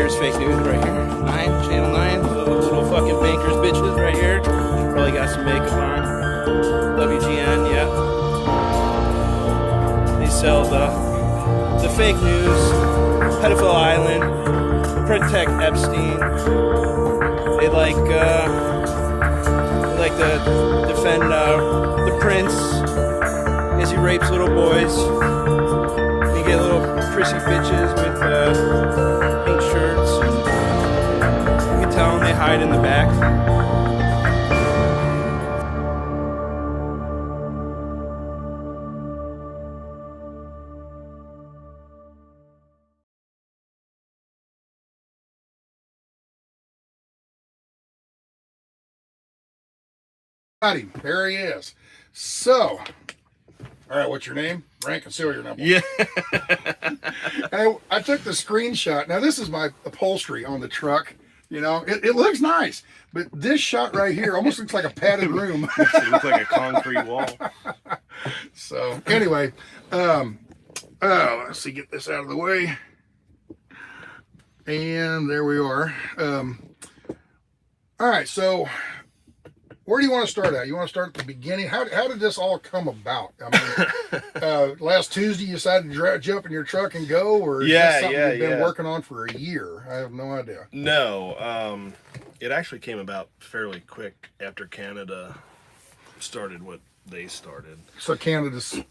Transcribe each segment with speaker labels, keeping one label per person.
Speaker 1: There's fake news right here. Channel 9, little fucking bankers bitches right here. Probably got some makeup on. WGN, yeah. They sell the fake news, pedophile island, protect Epstein. They like to defend the prince as he rapes little boys. You get little prissy bitches with pink shirts. You can tell them they hide in the back.
Speaker 2: There he is. So, all right, what's your name? Rank and serial number.
Speaker 1: Yeah.
Speaker 2: I took the screenshot. Now, this is my upholstery on the truck. You know, it looks nice, but this shot right here almost looks like a padded room.
Speaker 1: It looks like a concrete wall.
Speaker 2: So, anyway, let's see, get this out of the way. And there we are. All right, so where do you want to start at? You want to start at the beginning? How did this all come about? I mean, last Tuesday you decided to jump in your truck and go, or is this something you've been working on for a year? I have no idea.
Speaker 3: No, it actually came about fairly quick after Canada started what they started.
Speaker 2: So Canada's,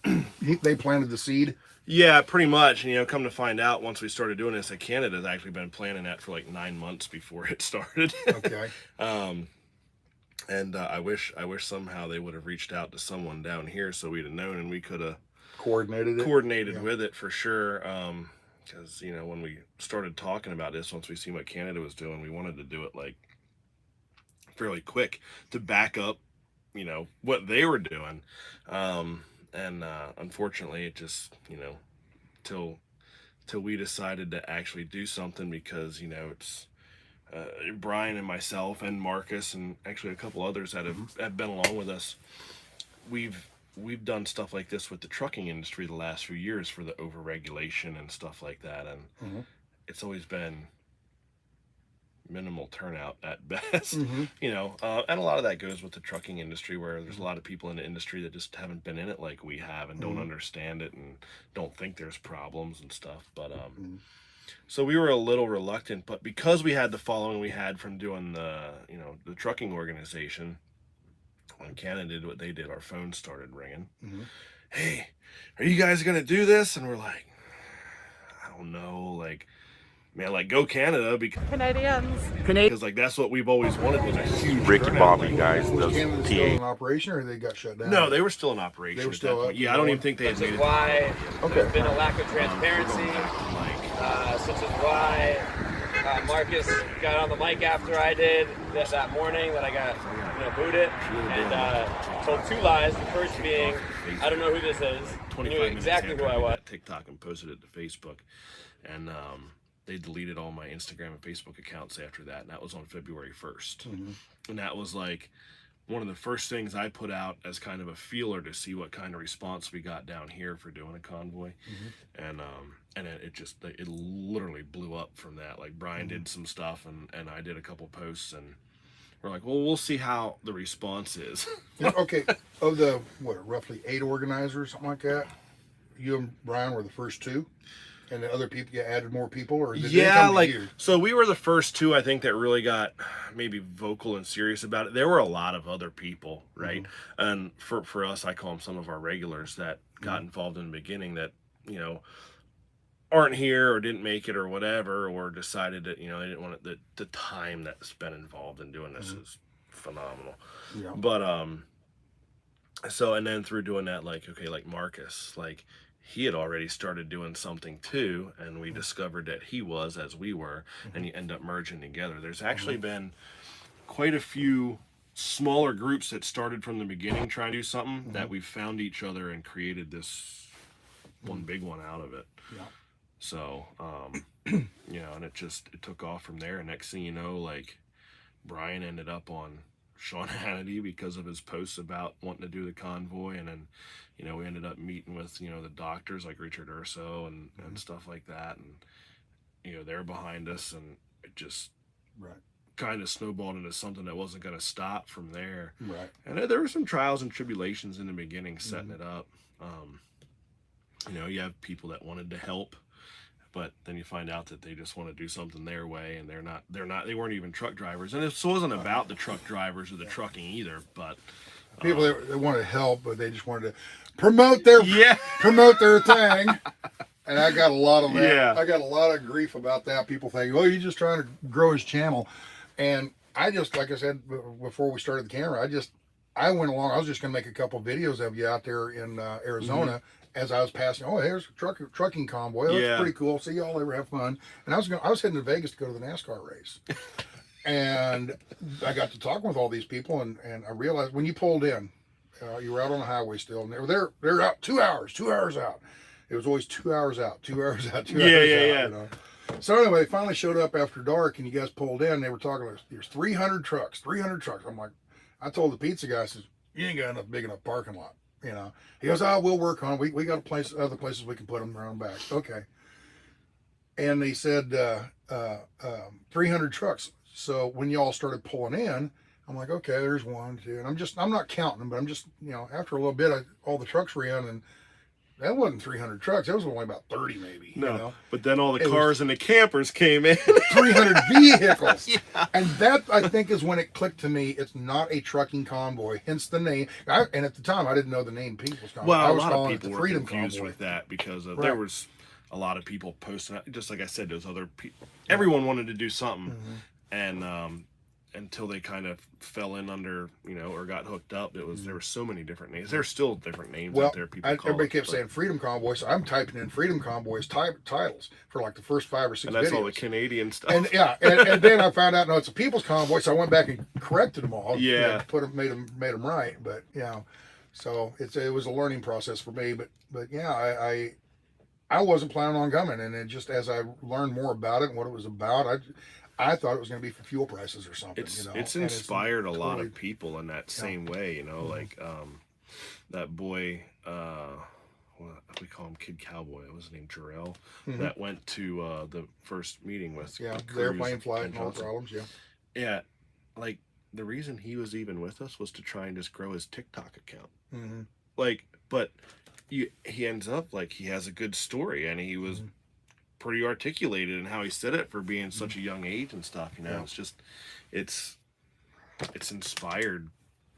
Speaker 2: they planted the seed?
Speaker 3: Yeah, pretty much. And, you know, come to find out once we started doing this, that Canada's actually been planning that for like 9 months before it started.
Speaker 2: Okay.
Speaker 3: And I wish somehow they would have reached out to someone down here so we'd have known and we could have
Speaker 2: coordinated
Speaker 3: with it for sure. Because, you know, when we started talking about this, once we seen what Canada was doing, we wanted to do it like fairly quick to back up, you know, what they were doing. And unfortunately, it just, you know, till we decided to actually do something, because, you know, it's Brian and myself and Marcus and actually a couple others that have been along with us. We've done stuff like this with the trucking industry the last few years for the overregulation and stuff like that, and it's always been minimal turnout at best. You know, and a lot of that goes with the trucking industry, where there's a lot of people in the industry that just haven't been in it like we have and don't understand it and don't think there's problems and stuff. But so we were a little reluctant, but because we had the following we had from doing the trucking organization, when Canada did what they did, our phones started ringing. Hey, are you guys gonna do this? And we're like, I don't know, like, man, like, go Canada, because like that's what we've always wanted, was a huge
Speaker 4: Ricky
Speaker 3: turnout.
Speaker 4: Bobby guys,
Speaker 2: Was
Speaker 4: those
Speaker 2: Canada still in
Speaker 4: TA.
Speaker 2: operation, or they got shut down?
Speaker 3: No, they were still in operation.
Speaker 2: They were
Speaker 3: at
Speaker 2: still
Speaker 3: that point.
Speaker 2: up
Speaker 3: Yeah,
Speaker 2: and
Speaker 3: I don't
Speaker 2: going.
Speaker 3: even think they had
Speaker 5: This
Speaker 3: made
Speaker 5: is
Speaker 3: it.
Speaker 5: why there's been a lack of
Speaker 3: We're
Speaker 5: transparency.
Speaker 3: going back to, like,
Speaker 5: Such as why Marcus got on the mic after I did that morning that I got booted and told two lies. The first being, I don't know who this is. He knew exactly who I was.
Speaker 3: TikTok and posted it to Facebook, and they deleted all my Instagram and Facebook accounts after that, and that was on February 1st. And that was like one of the first things I put out as kind of a feeler to see what kind of response we got down here for doing a convoy. And it literally blew up from that. Like, Brian did some stuff and I did a couple posts, and we're like, well, we'll see how the response is.
Speaker 2: Okay, of the roughly 8 organizers, something like that, you and Brian were the first 2, and the other people, you added more people, or did they come to you?
Speaker 3: So we were the first 2, I think, that really got maybe vocal and serious about it. There were a lot of other people, right? And for us, I call them some of our regulars that got involved in the beginning that, you know, aren't here or didn't make it or whatever, or decided that, you know, they didn't want it. The time that's been involved in doing this is phenomenal. But so, and then through doing that, like, okay, like Marcus, like, he had already started doing something too, and we discovered that he was, as we were, and you end up merging together. There's actually been quite a few smaller groups that started from the beginning trying to do something, that we found each other and created this one big one out of it. So, you know, and it took off from there. And next thing you know, like, Brian ended up on Sean Hannity because of his posts about wanting to do the convoy. And then, you know, we ended up meeting with, you know, the doctors like Richard Urso and stuff like that. And, you know, they're behind us. And just
Speaker 2: right.
Speaker 3: kind of snowballed into something that wasn't going to stop from there.
Speaker 2: Right.
Speaker 3: And there were some trials and tribulations in the beginning setting it up. You know, you have people that wanted to help, but then you find out that they just want to do something their way, and they weren't even truck drivers. And it wasn't about the truck drivers or the trucking either, but
Speaker 2: people that wanted to help, but they just wanted to promote their thing. And I got a lot of that.
Speaker 3: Yeah.
Speaker 2: I got a lot of grief about that. People think, "Oh, you're just trying to grow his channel." And I just, like I said before we started the camera, I went along. I was just going to make a couple videos of you out there in Arizona as I was passing. Oh, here's a trucking convoy. That's pretty cool. See y'all ever have fun. And I was heading to Vegas to go to the NASCAR race. And I got to talking with all these people, and I realized when you pulled in, you were out on the highway still, and they're out 2 hours out. It was always 2 hours out, 2 hours out, 2 hours out. You know? So anyway, they finally showed up after dark, and you guys pulled in. And they were talking. There's 300 trucks. I'm like, I told the pizza guy, I says, you ain't got enough big enough parking lot. You know. He goes, oh, we'll work on it. We got other places we can put them around back. Okay. And they said 300 trucks. So when y'all started pulling in, I'm like, okay, there's 1, 2, and I'm not counting them, but I'm just, you know, after a little bit, all the trucks were in, and that wasn't 300 trucks. That was only about 30 maybe.
Speaker 3: No,
Speaker 2: you know?
Speaker 3: But then all the cars and the campers came in.
Speaker 2: 300 vehicles. And that, I think, is when it clicked to me. It's not a trucking convoy, hence the name. And at the time, I didn't know the name People's Convoy.
Speaker 3: Well,
Speaker 2: I was
Speaker 3: a lot
Speaker 2: calling
Speaker 3: of people
Speaker 2: it the
Speaker 3: were
Speaker 2: Freedom
Speaker 3: confused
Speaker 2: Convoy.
Speaker 3: with that because there was a lot of people posting, just like I said, those other people. Everyone wanted to do something. And until they kind of fell in under, you know, or got hooked up, there were so many different names. There's still different names out there.
Speaker 2: Everybody kept saying Freedom Convoy, so I'm typing in Freedom Convoys titles for like the first 5 or 6
Speaker 3: and that's
Speaker 2: videos.
Speaker 3: all the Canadian stuff.
Speaker 2: And and then I found out, no, it's a People's Convoy, so I went back and corrected them all.
Speaker 3: Yeah.
Speaker 2: You know, made them right, but you know, so it was a learning process for me, but yeah, I wasn't planning on coming, and it just, as I learned more about it and what it was about, I thought it was going to be for fuel prices or something.
Speaker 3: It's inspired a lot of people in that same way, you know, like that boy, what we call him, Kid Cowboy. It was named Jarrell. That went to the first meeting with
Speaker 2: the airplane flight, no problems.
Speaker 3: Yeah, like the reason he was even with us was to try and just grow his TikTok account. Like, but he ends up like he has a good story, and he was pretty articulated in how he said it for being such a young age and stuff. You know, it's just it's inspired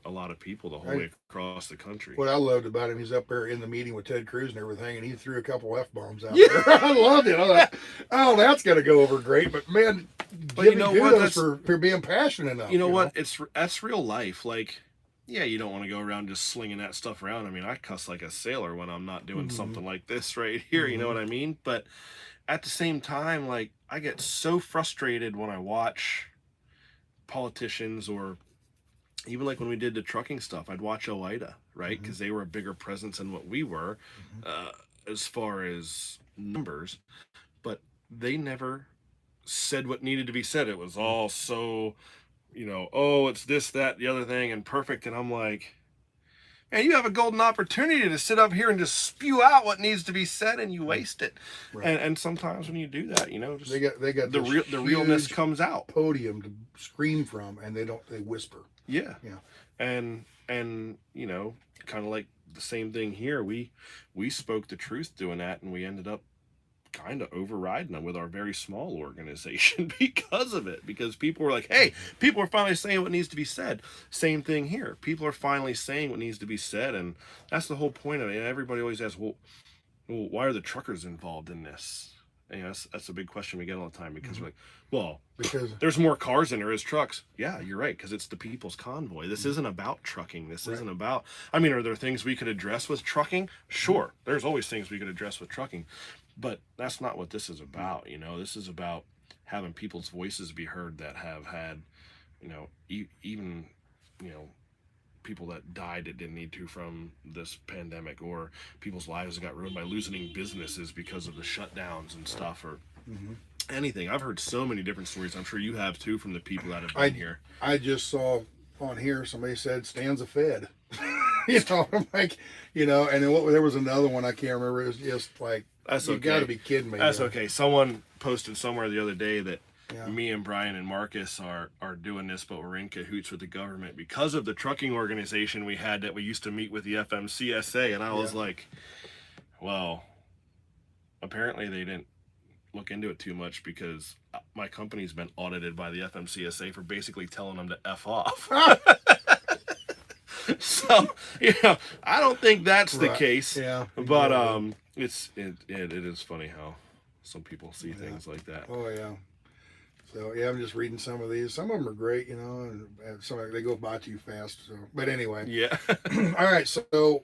Speaker 3: a lot of people the whole way across the country.
Speaker 2: What I loved about him, he's up there in the meeting with Ted Cruz and everything, and he threw a couple F-bombs out there. I loved it. I thought, oh, that's going to go over great. But man, give me kudos for being passionate enough.
Speaker 3: You know what? That's real life. Like, yeah, you don't want to go around just slinging that stuff around. I mean, I cuss like a sailor when I'm not doing something like this right here. You know what I mean? But at the same time, like, I get so frustrated when I watch politicians, or even like when we did the trucking stuff, I'd watch OIDA, right? Because they were a bigger presence than what we were as far as numbers, but they never said what needed to be said. It was all so, you know, oh, it's this, that, the other thing, and perfect. And I'm like, man, you have a golden opportunity to sit up here and just spew out what needs to be said, and you waste it. And sometimes when you do that, you know, just
Speaker 2: they got
Speaker 3: the realness comes out.
Speaker 2: Podium to scream from, and they whisper.
Speaker 3: Yeah. And you know, kind of like the same thing here. We spoke the truth doing that, and we ended up kind of overriding them with our very small organization because of it, because people were like, hey, people are finally saying what needs to be said. Same thing here. People are finally saying what needs to be said, and that's the whole point of it. And everybody always asks, well, why are the truckers involved in this? And, you know, that's a big question we get all the time, because we're like, well, because there's more cars than there is trucks. Yeah, you're right, because it's the people's convoy. This isn't about trucking. This isn't about, I mean, are there things we could address with trucking? Sure, there's always things we could address with trucking. But that's not what this is about, you know. This is about having people's voices be heard that have had, you know, even, you know, people that died that didn't need to from this pandemic, or people's lives that got ruined by losing businesses because of the shutdowns and stuff, or anything. I've heard so many different stories. I'm sure you have too, from the people that have been here. I
Speaker 2: just saw on here somebody said stands a Fed. You know, I'm like, you know, and then there was another one I can't remember. It was just like, you got to be kidding me.
Speaker 3: That's okay. Someone posted somewhere the other day that me and Brian and Marcus are doing this, but we're in cahoots with the government because of the trucking organization we had that we used to meet with the FMCSA. And I was like, well, apparently they didn't look into it too much because my company's been audited by the FMCSA for basically telling them to F off. So, I don't think that's the case. Yeah. But it is funny how some people see things like that.
Speaker 2: Oh yeah. So yeah, I'm just reading some of these. Some of them are great, and some they go by too fast. So, but anyway.
Speaker 3: Yeah.
Speaker 2: All right. So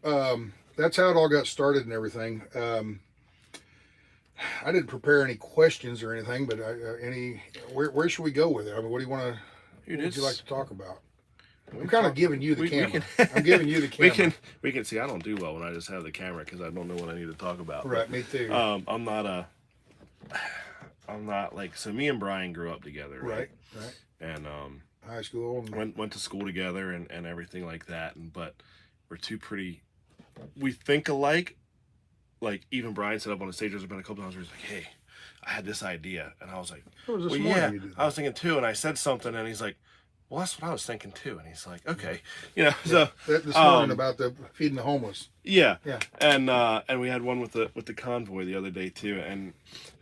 Speaker 2: that's how it all got started and everything. I didn't prepare any questions or anything, but where should we go with it? I mean, what do you want to? What would you like to talk about? I'm kind of giving you the camera. I'm giving you the camera.
Speaker 3: We can see. I don't do well when I just have the camera because I don't know what I need to talk about.
Speaker 2: Right, me too.
Speaker 3: I'm not like, so me and Brian grew up together. Right. And
Speaker 2: high school.
Speaker 3: Went to school together and everything like that. But we're we think alike. Like even Brian set up on the stage. There's been a couple times where he's like, "Hey, I had this idea," and I was like, "Well, yeah, I was thinking too." And I said something, and he's like, "Well, that's what I was thinking too." And he's like, "Okay, So
Speaker 2: this morning about the feeding the homeless.
Speaker 3: Yeah. And we had one with the convoy the other day too, and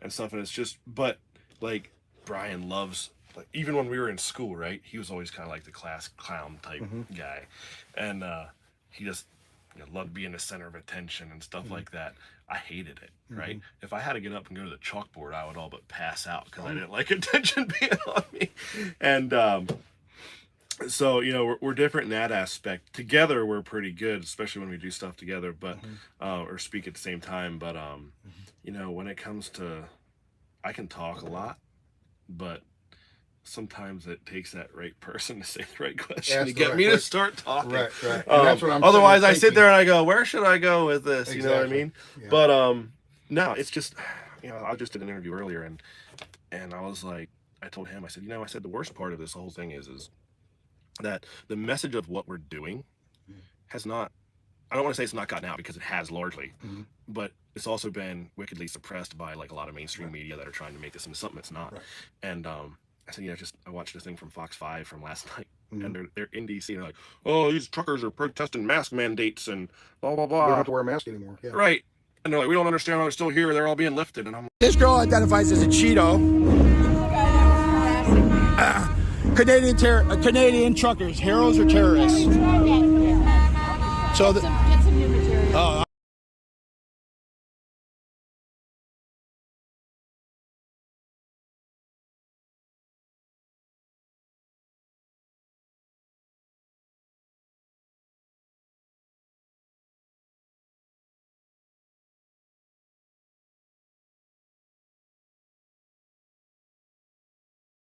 Speaker 3: stuff. And it's just, but like Brian loves, like even when we were in school, right? He was always kind of like the class clown type guy, and he just loved being the center of attention and stuff like that. I hated it, right? If I had to get up and go to the chalkboard, I would all but pass out because I didn't like attention being on me. And so we're different in that aspect. Together we're pretty good, especially when we do stuff together, but or speak at the same time. But when it comes to, I can talk a lot, but sometimes it takes that right person to say the right question to get me to start talking. Right. And that's what I'm otherwise I sit there and I go, where should I go with this? Exactly. You know what I mean? Yeah. But no, it's just, I just did an interview earlier and I was like, I told him, I said the worst part of this whole thing is that the message of what we're doing has not, I don't want to say it's not gotten out because it has largely, but it's also been wickedly suppressed by like a lot of mainstream media that are trying to make this into something it's not. Right. And I said, I watched a thing from Fox 5 from last night, and they're in DC, and they're like, oh, these truckers are protesting mask mandates and blah, blah, blah.
Speaker 2: They don't have to wear a mask anymore. Yeah.
Speaker 3: Right. And they're like, we don't understand how they're still here. They're all being lifted. And I'm like,
Speaker 4: this girl identifies as a Cheeto. Canadian truckers, heroes or terrorists? So, get some new material. Oh,